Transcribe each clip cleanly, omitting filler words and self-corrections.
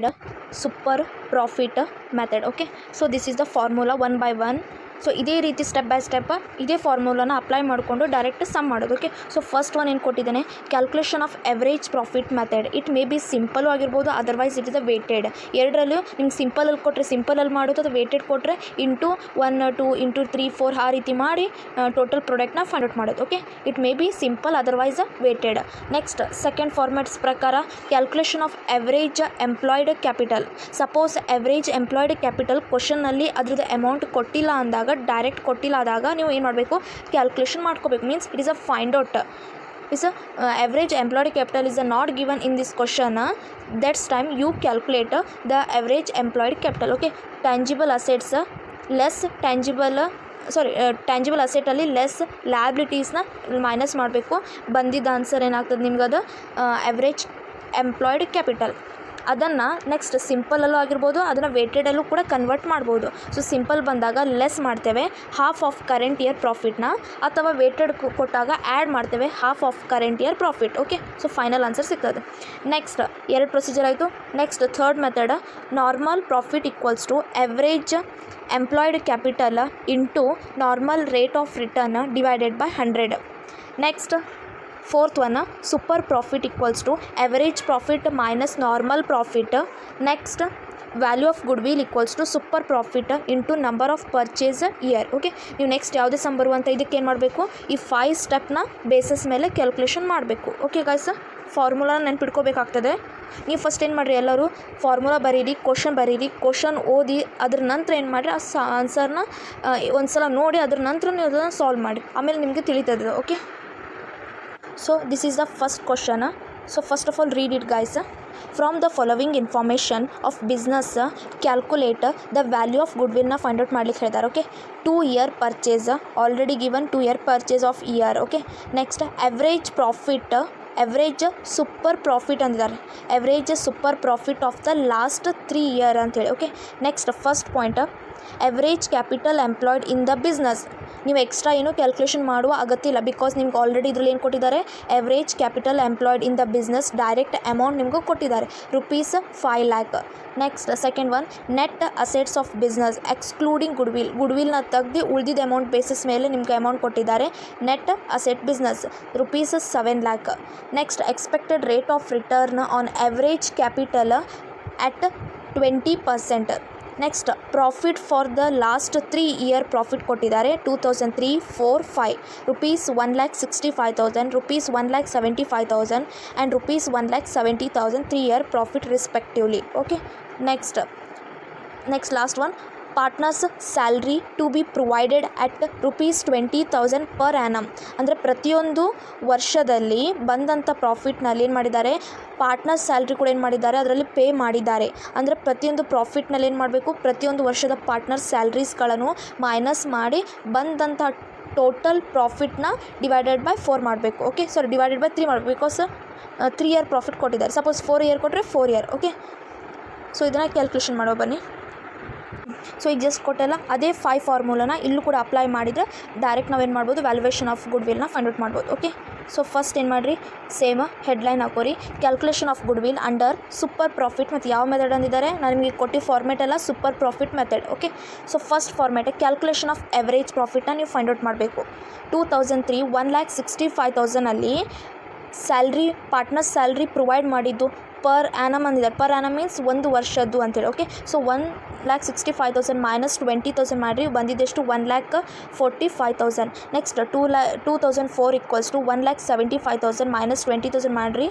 Method, super profit method. Okay, so this is the formula 1 by 1. So ಇದೇ ರೀತಿ step by step ಇದೇ ಫಾರ್ಮುಲಾನ apply ಮಾಡಿಕೊಂಡು direct sum ಮಾಡೋದು. ಓಕೆ, ಸೊ ಫಸ್ಟ್ ಒನ್ ಏನು ಕೊಟ್ಟಿದ್ದಾನೆ, calculation of average profit method. It may be simple ಆಗಿರ್ಬೋದು, otherwise it is a weighted. ಎರಡರಲ್ಲೂ ನಿಮ್ಗೆ ಸಿಂಪಲಲ್ಲಿ ಕೊಟ್ಟರೆ ಸಿಂಪಲಲ್ಲಿ ಮಾಡೋದು, ಅದು ವೇಟೆಡ್ ಕೊಟ್ಟರೆ ಇಂಟು 1 2 ಇಂಟು 3 4 ಆ ರೀತಿ ಮಾಡಿ ಟೋಟಲ್ ಪ್ರಾಡಕ್ಟ್ನ ಫೈಂಡ್ ಔಟ್ ಮಾಡೋದು. Okay, it may be simple, otherwise weighted. Next second formats ಪ್ರಕಾರ calculation of average employed capital. Suppose average employed capital ಕ್ವಶನ್ನಲ್ಲಿ ಅದ್ರದ್ದು ಅಮೌಂಟ್ ಕೊಟ್ಟಿಲ್ಲ ಅಂದಾಗ, ಡೈರೆಕ್ಟ್ ಕೊಟ್ಟಿಲ್ಲ ಆದಾಗ ನೀವು ಏನು ಮಾಡಬೇಕು, ಕ್ಯಾಲ್ಕುಲೇಷನ್ ಮಾಡ್ಕೋಬೇಕು. Means it is a find out. is average employed capital is not given in this question. That's time you calculate the average employed capital. Okay, tangible assets less tangible asset ಅಲ್ಲಿ less ಲ್ಯಾಬಿಲಿಟೀಸ್ನ minus ಮಾಡಬೇಕು. ಬಂದಿದ್ದ answer ಏನಾಗ್ತದೆ ನಿಮ್ಗೆ, ಅದು average employed capital. ಅದನ್ನು next ಸಿಂಪಲಲ್ಲೂ ಆಗಿರ್ಬೋದು, ಅದನ್ನು ವೇಟೆಡಲ್ಲೂ ಕೂಡ ಕನ್ವರ್ಟ್ ಮಾಡ್ಬೋದು. ಸೊ ಸಿಂಪಲ್ ಬಂದಾಗ ಲೆಸ್ ಮಾಡ್ತೇವೆ ಹಾಫ್ ಆಫ್ ಕರೆಂಟ್ ಇಯರ್ ಪ್ರಾಫಿಟ್ನ, ಅಥವಾ ವೇಟೆಡ್ ಕೊಟ್ಟಾಗ ಆ್ಯಡ್ ಮಾಡ್ತೇವೆ half of current year profit. Okay, so final answer ಸಿಗ್ತದೆ. ನೆಕ್ಸ್ಟ್ 2 ಪ್ರೊಸೀಜರ್ ಆಯಿತು. Next third method, normal profit equals to average employed capital into normal rate of return divided by 100. Next fourth one, super profit equals to average profit minus normal profit. Next, value of goodwill equals to super profit into number of purchase year. Okay, ನೀವು next ಯಾವುದೇ sum ಬರುವಂಥ ಇದಕ್ಕೆ ಏನು ಮಾಡಬೇಕು, ಈ 5 ಸ್ಟೆಪ್ನ bases ಮೇಲೆ calculation ಮಾಡಬೇಕು. ಓಕೆ ಗೈಸ್, ಫಾರ್ಮುಲಾ ನೆನ್ಪಿಟ್ಕೋಬೇಕಾಗ್ತದೆ. ನೀವು ಫಸ್ಟ್ ಏನು ಮಾಡಿರಿ, ಎಲ್ಲರೂ ಫಾರ್ಮುಲಾ ಬರೀರಿ, ಕ್ವಶನ್ ಓದಿ, ಅದ್ರ ನಂತರ ಏನು ಮಾಡಿರಿ, ಆ ಆನ್ಸರ್ನ ಒಂದು ಸಲ ನೋಡಿ ಅದ್ರ ನಂತರ ನೀವು ಅದನ್ನು ಸಾಲ್ವ್ ಮಾಡಿ, ಆಮೇಲೆ ನಿಮಗೆ ತಿಳಿತದೆ. Okay, so this is the first question. So first of all read it guys. From the following information of business, calculate the value of goodwill na find out ಮಾಡ್ಲಿಕ್ಕೆ ಹೇಳಿದ್ದಾರೆ. Okay, 2 year purchase already given, 2 year purchase of year. Okay, next average super profit ಅಂದಿದ್ದಾರೆ, average super profit of the last 3 year ಅಂತೇಳಿ. Okay, next first point, average capital employed in the business. ನೀವು extra ಏನೂ calculation ಮಾಡುವ ಅಗತ್ಯ ಇಲ್ಲ, because ನಿಮ್ಗೆ already ಇದರಲ್ಲಿ ಏನು ಕೊಟ್ಟಿದ್ದಾರೆ, average capital employed in the business direct amount ನಿಮಗೂ ಕೊಟ್ಟಿದ್ದಾರೆ, ₹5 lakh. Next second one, net assets of business excluding ಗುಡ್ವಿಲ್ನ ತೆಗೆದು ಉಳಿದಿದ್ದ ಅಮೌಂಟ್ ಬೇಸಿಸ್ ಮೇಲೆ ನಿಮ್ಗೆ ಅಮೌಂಟ್ ಕೊಟ್ಟಿದ್ದಾರೆ, net asset business ₹7 lakh. Next expected rate of return on average capital at 20%. Next profit for the last 3 year profit ಕೊಟ್ಟಿದ್ದಾರೆ, 2003, 4, 5, ₹1,65,000, ₹1,75,000 and ₹1,70,000 3 year profit respectively. Okay, next last one, partners salary to be provided at ₹20,000 per annum. ಅಂದರೆ ಪ್ರತಿಯೊಂದು ವರ್ಷದಲ್ಲಿ ಬಂದಂಥ ಪ್ರಾಫಿಟ್ನಲ್ಲಿ ಏನು ಮಾಡಿದ್ದಾರೆ, partners salary ಕೂಡ ಏನು ಮಾಡಿದ್ದಾರೆ, ಅದರಲ್ಲಿ ಪೇ ಮಾಡಿದ್ದಾರೆ. ಅಂದರೆ ಪ್ರತಿಯೊಂದು ಪ್ರಾಫಿಟ್ನಲ್ಲಿ ಏನು ಮಾಡಬೇಕು, ಪ್ರತಿಯೊಂದು ವರ್ಷದ ಪಾರ್ಟ್ನರ್ಸ್ ಸ್ಯಾಲ್ರೀಸ್ಗಳನ್ನು ಮೈನಸ್ ಮಾಡಿ ಬಂದಂಥ ಟೋಟಲ್ ಪ್ರಾಫಿಟ್ನ ಡಿವೈಡೆಡ್ ಬೈ 4 ಮಾಡಬೇಕು. ಓಕೆ, ಸಾರಿ ಡಿವೈಡೆಡ್ ಬೈ 3 ಮಾಡಬೇಕು, ಬಿಕಾಸ್ 3 year ಪ್ರಾಫಿಟ್ ಕೊಟ್ಟಿದ್ದಾರೆ. ಸಪೋಸ್ 4 year ಕೊಟ್ಟರೆ 4 year. ಓಕೆ, ಸೊ ಇದನ್ನು ಕ್ಯಾಲ್ಕುಲೇಷನ್ ಮಾಡೋ ಬನ್ನಿ. ಸೊ ಈಗ ಜಸ್ಟ್ ಕೊಟ್ಟಲ್ಲ, ಅದೇ 5 ಫಾರ್ಮುಲಾನ ಇಲ್ಲೂ ಕೂಡ ಅಪ್ಲೈ ಮಾಡಿದರೆ ಡೈರೆಕ್ಟ್ ನಾವೇನು ಮಾಡ್ಬೋದು, ವ್ಯಾಲ್ಯೂಯೇಷನ್ ಆಫ್ ಗುಡ್ವಿಲ್ನ ಫೈಂಡ್ ಔಟ್ ಮಾಡ್ಬೋದು. ಓಕೆ, ಸೊ ಫಸ್ಟ್ ಏನು ಮಾಡಿರಿ, ಸೇಮ್ ಹೆಡ್ಲೈನ್ ಹಾಕೋರಿ, calculation of goodwill under super profit. ಮತ್ತು ಯಾವ ಮೆಥಡ್ ಅಂದಿದ್ದಾರೆ, ನಾನು ನಿಮಗೆ ಕೊಟ್ಟಿ ಫಾರ್ಮೇಟ್ ಎಲ್ಲ super profit method. Okay, so first format calculation of average ಪ್ರಾಫಿಟ್ನ ನೀವು ಫೈಂಡ್ ಔಟ್ ಮಾಡಬೇಕು. 2003 1,65,000 ಸ್ಯಾಲ್ರಿ, ಪಾರ್ಟ್ನರ್ ಸ್ಯಾಲ್ರಿ ಪ್ರೊವೈಡ್ ಮಾಡಿದ್ದು ಪರ್ ಆ್ಯನಮ್ ಅಂದಿದ್ದಾರೆ. ಪರ್ ಆ್ಯನಮ್ ಮೀನ್ಸ್ ಒಂದು ವರ್ಷದ್ದು ಅಂತೇಳಿ. ಓಕೆ, ಸೊ 1,65,000 ಮೈನಸ್ 20,000 ಮಾಡಿರಿ, ಬಂದಿದ್ದೆಷ್ಟು 1,45,000. ನೆಕ್ಸ್ಟ್ 2004 ಈಕ್ವಲ್ಸ್ ಟು 1,75,000 ಮೈನಸ್ 20,000 ಮಾಡಿರಿ,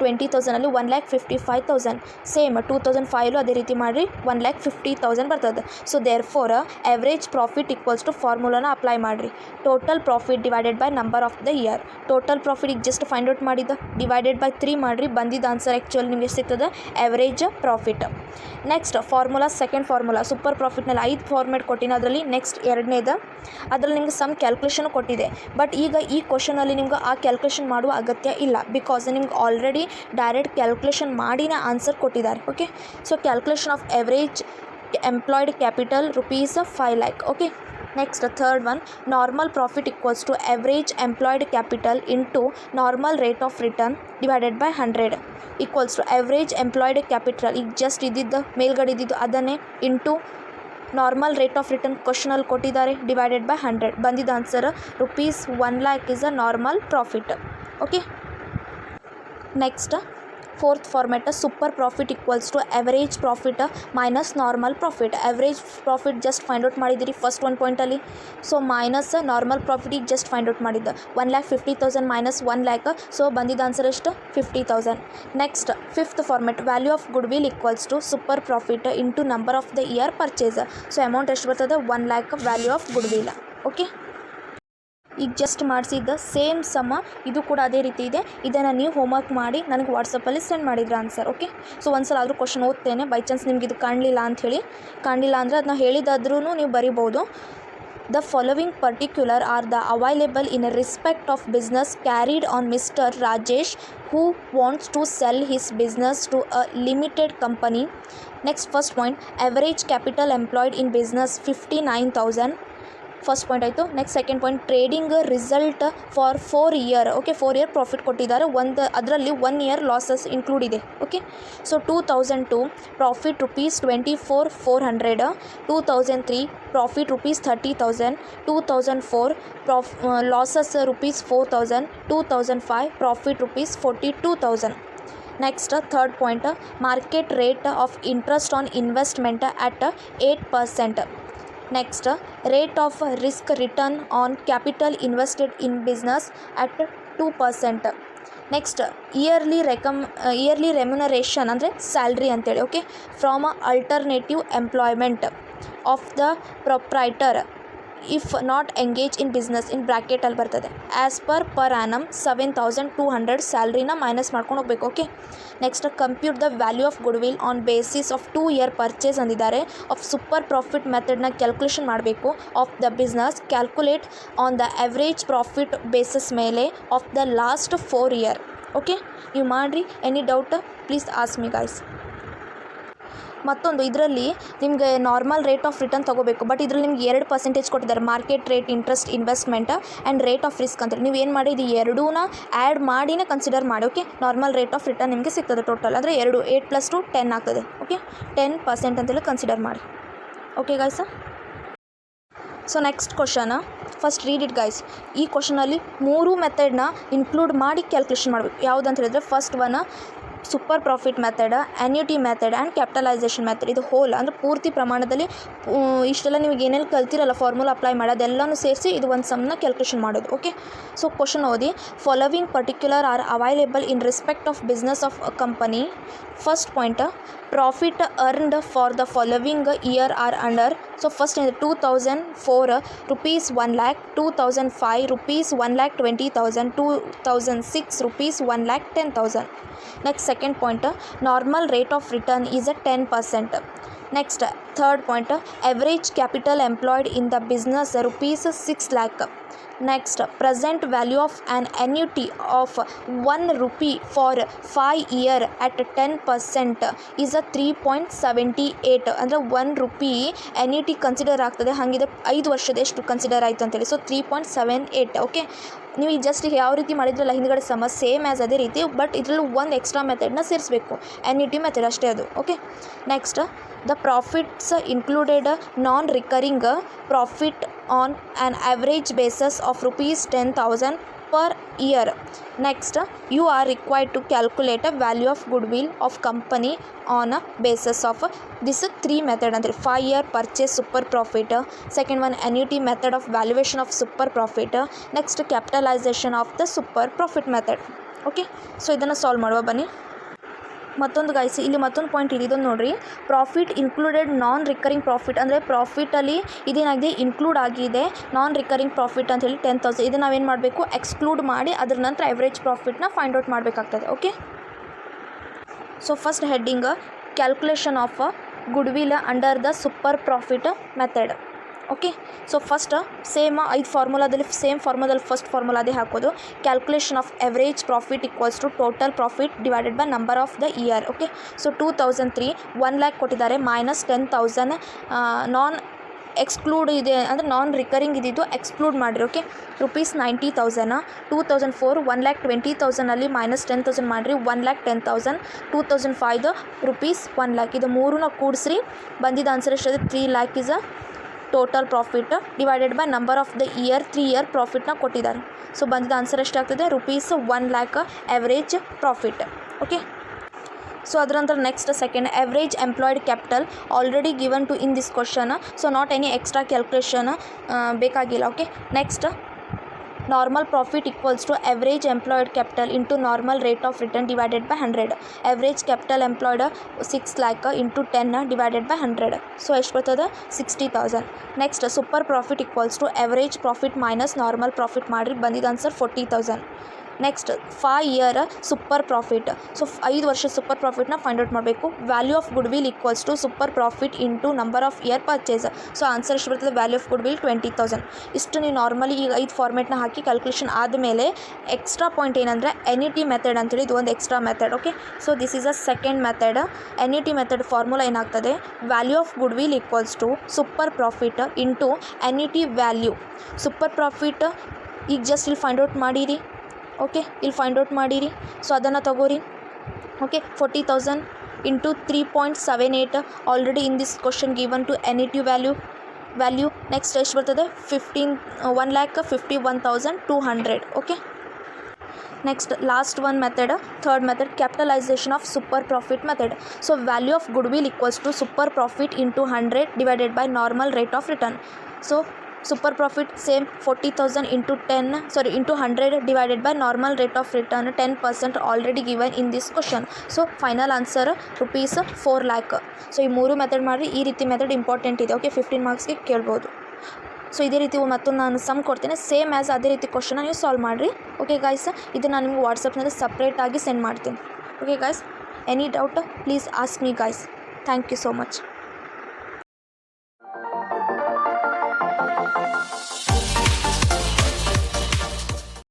20,000ಅಲ್ಲಿ 1,55,000. ಸೇಮ್ 2005 ಅದೇ ರೀತಿ ಮಾಡಿರಿ, 1,50,000 ಬರ್ತದೆ. So therefore average profit equals to ಫಾರ್ಮುಲಾನ ಅಪ್ಲೈ ಮಾಡಿರಿ, total profit divided by number of the year. Total profit ಈಗ ಜಸ್ಟ್ ಫೈಂಡ್ ಔಟ್ ಮಾಡಿದ್ದು, ಡಿವೈಡೆಡ್ ಬೈ 3 ಮಾಡಿರಿ, ಬಂದಿದ್ದ ಆನ್ಸರ್ ಆ್ಯಕ್ಚುಲಿ ನಿಮಗೆ ಸಿಗ್ತದೆ average profit. Next formula, second formula super ಪ್ರಾಫಿಟ್ನಲ್ಲಿ 5 format ಕೊಟ್ಟಿನ, ಅದರಲ್ಲಿ ನೆಕ್ಸ್ಟ್ ಎರಡನೇದು, ಅದರಲ್ಲಿ ನಿಮ್ಗೆ ಸಮ್ ಕ್ಯಾಲ್ಕುಲೇಷನ್ ಕೊಟ್ಟಿದೆ. ಬಟ್ ಈಗ ಈ ಕ್ವಶನಲ್ಲಿ ನಿಮ್ಗೆ ಆ ಕ್ಯಾಲ್ಕುಲೇಷನ್ ಮಾಡುವ ಅಗತ್ಯ ಇಲ್ಲ, ಬಿಕಾಸ್ ನಿಮ್ಗೆ ಆಲ್ರೆಡಿ ಡೈರೆಕ್ಟ್ ಕ್ಯಾಲ್ಕುಲೇಷನ್ ಮಾಡಿನೇ ಆನ್ಸರ್ ಕೊಟ್ಟಿದ್ದಾರೆ. Okay, so calculation of average employed capital ₹5 lakh. Okay, Next, third one, normal profit equals to average employed capital into normal rate of return divided by 100 equals to average employed capital. ಈಗ just ಇದ್ದಿದ್ದು ಮೇಲ್ಗಡೆ ಇದ್ದಿದ್ದು ಅದನ್ನೇ into normal rate of return ಕ್ವಶನಲ್ಲಿ ಕೊಟ್ಟಿದ್ದಾರೆ divided by 100. ಬಂದಿದ್ದ answer rupees 1 lakh is a normal profit. Okay, next fourth format, super profit equals to average profit minus normal profit. Average profit just find out ಮಾಡಿದಿರಿ first ಒಂದು ಪಾಯಿಂಟಲ್ಲಿ. So minus normal ಪ್ರಾಫಿಟಿಗೆ just find out ಮಾಡಿದ್ದು 1,50,000 minus 1 lakh. So ಬಂದಿದ್ದ answer ಎಷ್ಟು 50,000. Next fifth format, value of goodwill equals to super profit into number of the year purchase. So amount ಎಷ್ಟು ಬರ್ತದೆ 1 lakh value of goodwill. Okay, ಈಗ just ಮಾಡಿಸಿದ್ದ same ಸಮ ಇದು ಕೂಡ ಅದೇ ರೀತಿ ಇದೆ. ಇದನ್ನು ನೀವು ಹೋಮ್ವರ್ಕ್ ಮಾಡಿ ನನಗೆ ವಾಟ್ಸಪ್ಪಲ್ಲಿ ಸೆಂಡ್ ಮಾಡಿದ್ರೆ ಆನ್ಸರ್. ಓಕೆ, ಸೊ ಒಂದ್ಸಲ ಆದರೂ ಕ್ವಶನ್ ಓದ್ತೇನೆ. ಬೈ ಚಾನ್ಸ್ ನಿಮ್ಗೆ ಇದು ಕಾಣಲಿಲ್ಲ ಅಂಥೇಳಿ, ಕಾಣಲಿಲ್ಲ ಅಂದರೆ ಅದನ್ನ ಹೇಳಿದಾದ್ರೂ ನೀವು ಬರಿಬೋದು. The following particular are the available in respect of business carried on Mr. Rajesh who wants to sell his business to a limited company. Next, first point, average capital employed in business 59,000. First point ಆಯಿತು. Next second point, trading result for 4 year. Okay, 4 year profit ಕೊಟ್ಟಿದ್ದಾರೆ. ಅದರಲ್ಲಿ 1 year losses include ಇದೆ. Okay, so 2002 profit rupees 24,400, 2003 profit rupees 30,000, 2004 losses rupees 4,000, 2005 profit rupees 42,000. Next third point, market rate of interest on investment at 8%. Next, rate of risk return on capital invested in business at 2%. Next yearly remuneration ಅಂದರೆ salary ಅಂತೇಳಿ. Okay, from alternative employment of the proprietor if not engage in business in ಬ್ರ್ಯಾಕೆಟಲ್ಲಿ ಬರ್ತದೆ. As per annum 7,200 ಸ್ಯಾಲ್ರಿನ minus ಮಾಡ್ಕೊಂಡು ಹೋಗ್ಬೇಕು. Okay, next compute the value of goodwill on basis of 2 year purchase ಅಂದಿದ್ದಾರೆ. Of super profit ಮೆಥಡ್ನ calculation ಮಾಡಬೇಕು. Of the business calculate on the average profit basis ಮೇಲೆ of the last 4 year. Okay, ನೀವು ಮಾಡಿರಿ. Any doubt please ask me guys. ಮತ್ತೊಂದು ಇದರಲ್ಲಿ ನಿಮಗೆ normal rate of return ತೊಗೋಬೇಕು. ಬಟ್ ಇದರಲ್ಲಿ ನಿಮ್ಗೆ 2% ಕೊಟ್ಟಿದ್ದಾರೆ, market rate interest investment and rate of risk ಅಂತೇಳಿ. ನೀವು ಏನು ಮಾಡಿ, ಇದು ಎರಡೂ ಆ್ಯಡ್ ಮಾಡಿನೇ ಕನ್ಸಿಡರ್ ಮಾಡಿ. Okay, normal rate of return ನಿಮಗೆ ಸಿಗ್ತದೆ ಟೋಟಲ್. ಅಂದರೆ 8 + 2 10 ಆಗ್ತದೆ. ಓಕೆ, 10% ಅಂತೇಳಿ ಕನ್ಸಿಡರ್ ಮಾಡಿ. Okay guys, so next question, first read it guys. ಈ ಕ್ವಶನಲ್ಲಿ 3 ಮೆಥಡ್ನ ಇನ್ಕ್ಲೂಡ್ ಮಾಡಿ ಕ್ಯಾಲ್ಕುಲೇಷನ್ ಮಾಡಬೇಕು. ಯಾವುದಂತ ಹೇಳಿದ್ರೆ, first one super profit method, annuity method and capitalisation method. ಇದು ಹೋಲ್ ಅಂದರೆ ಪೂರ್ತಿ ಪ್ರಮಾಣದಲ್ಲಿ ಇಷ್ಟೆಲ್ಲ ನಿಮಗೆ ಏನೆಲ್ಲ ಕಲ್ತಿರಲ್ಲ ಫಾರ್ಮುಲಾ ಅಪ್ಲೈ ಮಾಡೋದೆಲ್ಲನೂ ಸೇರಿಸಿ ಇದು ಒಂದು ಸಮ್ನ ಕ್ಯಾಲ್ಕುಲೇಷನ್ ಮಾಡೋದು. ಓಕೆ, ಸೊ ಕ್ವಶನ್ ಓದಿ. Following particular are available in respect of business of a company. First point, profit earned for the following year R under. So first 2004 rupees 1 lakh, 2005 rupees 1,20,000, 2006 rupees 1,10,000. Next, second point, normal rate of return is a 10%. Next, third point, average capital employed in the business rupees 6 lakh. Next, present value of an annuity of 1 rupee for 5 year at 10% is a 3.78. ಅಂದರೆ 1 rupee annuity consider ಆಗ್ತದೆ. ಹಾಗಿದೆ 5 ವರ್ಷದ ಎಷ್ಟು consider ಆಯಿತು ಅಂತೇಳಿ. So 3.78. Okay, ನೀವು ಈಗ just ಯಾವ ರೀತಿ ಮಾಡಿದ್ರಲ್ಲ ಹಿಂದ್ಗಡೆ ಸಮ ಸೇಮ್ ಆ್ಯಸ್ ಅದೇ ರೀತಿ, ಬಟ್ ಇದರಲ್ಲಿ ಒಂದು ಎಕ್ಸ್ಟ್ರಾ ಮೆಥಡ್ನ ಸೇರಿಸಬೇಕು, annuity ಮೆಥಡ್ ಅಷ್ಟೇ ಅದು. Okay, next, the profits included non-recurring profit on an average basis of rupees 10,000 per year. Next, you are required to calculate a value of goodwill of company on a basis of this 3 method ಅಂದರೆ 5 year purchase super profit, second one annuity method of valuation of super profit, next capitalization of the super profit method. Okay, so ಇದನ್ನು solve ಮಾಡುವ ಬನ್ನಿ. ಮತ್ತೊಂದು guys, ಇಲ್ಲಿ ಮತ್ತೊಂದು point ಇದೆ, ಇದನ್ನು ನೋಡಿರಿ. ಪ್ರಾಫಿಟ್ ಇನ್ಕ್ಲೂಡೆಡ್ ನಾನ್ ರಿಕರಿಂಗ್ ಪ್ರಾಫಿಟ್ ಅಂದರೆ ಪ್ರಾಫಿಟಲ್ಲಿ ಇದೇನಾಗಿದೆ ಇನ್ಕ್ಲೂಡ್ ಆಗಿದೆ ನಾನ್ ರಿಕರಿಂಗ್ ಪ್ರಾಫಿಟ್ ಅಂತ ಹೇಳಿ 10,000. ಇದು ನಾವೇನು ಮಾಡಬೇಕು, ಎಕ್ಸ್ಕ್ಲೂಡ್ ಮಾಡಿ ಅದರ ನಂತರ ಅವರೇಜ್ ಪ್ರಾಫಿಟ್ನ ಫೈಂಡ್ ಔಟ್ ಮಾಡಬೇಕಾಗ್ತದೆ. Okay, so first heading, calculation of goodwill under the super profit method. Okay, so first same 5 ಫಾರ್ಮುಲಾದಲ್ಲಿ ಸೇಮ್ ಫಾರ್ಮುಲಾದಲ್ಲಿ ಫಸ್ಟ್ ಫಾರ್ಮುಲಾ ಅದೇ ಹಾಕೋದು. Calculation of average profit equals to total profit divided by number of the year. Okay, so 2003 1 lakh ಕೊಟ್ಟಿದ್ದಾರೆ, minus 10,000 non exclude ಇದೆ ಅಂದರೆ non recurring ಇದ್ದಿದ್ದು exclude ಮಾಡಿರಿ. Okay, rupees 90,000, 2004 1,20,000 minus 10,000 ಮಾಡಿರಿ, 1,10,000, 2005 ರುಪೀಸ್ 1,00,000 ಇದು ಮೂರನ್ನ ಕೂಡಿಸ್ರಿ. ಬಂದಿದ್ದ ಆನ್ಸರ್ ಎಷ್ಟಿದೆ? 3 lakh is a total profit divided by number of the year, 3 year ಪ್ರಾಫಿಟ್ನ ಕೊಟ್ಟಿದ್ದಾರೆ. ಸೊ ಬಂದಿದ್ದ ಆನ್ಸರ್ ಎಷ್ಟಾಗ್ತದೆ? Rupees 1 lakh average profit. Okay, so ಅದರ ನಂತರ next second average employed capital already given to in this question. So not any extra calculation ಬೇಕಾಗಿಲ್ಲ. Okay, next normal profit equals to average employed capital into normal rate of return divided by 100. Average capital employed 6 lakh into 10 divided by 100. So ಎಷ್ಟು ಬರ್ತದೆ? 60,000. Next super profit equals to average profit minus normal profit ಮಾಡಿರಿ, ಬಂದಿದ್ದ answer 40,000. Next 5 year super profit. So 5 ವರ್ಷ super ಪ್ರಾಫಿಟ್ನ find out ಮಾಡಬೇಕು. Value of goodwill equals to super profit into number of year purchase. So answer ಎಷ್ಟು ಬರ್ತದೆ? Value of goodwill 20,000. ಇಷ್ಟು ನೀವು normally ಈಗ 5 ಫಾರ್ಮೇಟ್ನ ಹಾಕಿ ಕ್ಯಾಲ್ಕುಲೇಷನ್ ಆದಮೇಲೆ ಎಕ್ಸ್ಟ್ರಾ ಪಾಯಿಂಟ್ ಏನಂದರೆ NET ಮೆಥಡ್ ಅಂತೇಳಿ ಇದು ಒಂದು extra method. Okay, so this is a second method. NET method formula ಏನಾಗ್ತದೆ? Value of goodwill equals to super profit into NET value. Super profit ಈಗ ಜಸ್ಟ್ ಇಲ್ಲಿ find out ಮಾಡಿರಿ. ಓಕೆ, ಇಲ್ಲಿ ಫೈಂಡ್ ಔಟ್ ಮಾಡಿರಿ. ಸೊ ಅದನ್ನು ತಗೋರಿ. Okay, 40,000 into 3.78 already in this question given to NET value. Next ಎಷ್ಟು ಬರ್ತದೆ? 1,51,200. Okay, next last one method, third method capitalisation of super profit method. So value of goodwill equals to super profit into 100 divided by normal rate of return. So super profit same 40,000 into 100 divided by normal rate of return 10% already given in this question. So final answer rupees 4 lakh. So ಈ ಮೂರು method ಮಾಡಿ ಈ ರೀತಿ method important ಇದೆ. Okay, 15 ಮಾರ್ಕ್ಸ್ಗೆ ಕೇಳ್ಬೋದು. So ಇದೇ ರೀತಿ ಮತ್ತೊಂದು ನಾನು ಸಮ್ ಕೊಡ್ತೇನೆ, ಸೇಮ್ ಆ್ಯಸ್ ಅದೇ ರೀತಿ ಕ್ವಶನ್ನ ನೀವು ಸಾಲ್ವ್ ಮಾಡಿರಿ. ಓಕೆ ಗೈಸ್, ಇದು ನಾನು ನಿಮ್ಗೆ ವಾಟ್ಸಪ್ನಲ್ಲಿ ಸಪ್ರೇಟಾಗಿ ಸೆಂಡ್ ಮಾಡ್ತೀನಿ. Okay guys, any doubt please ask me guys. Thank you so much.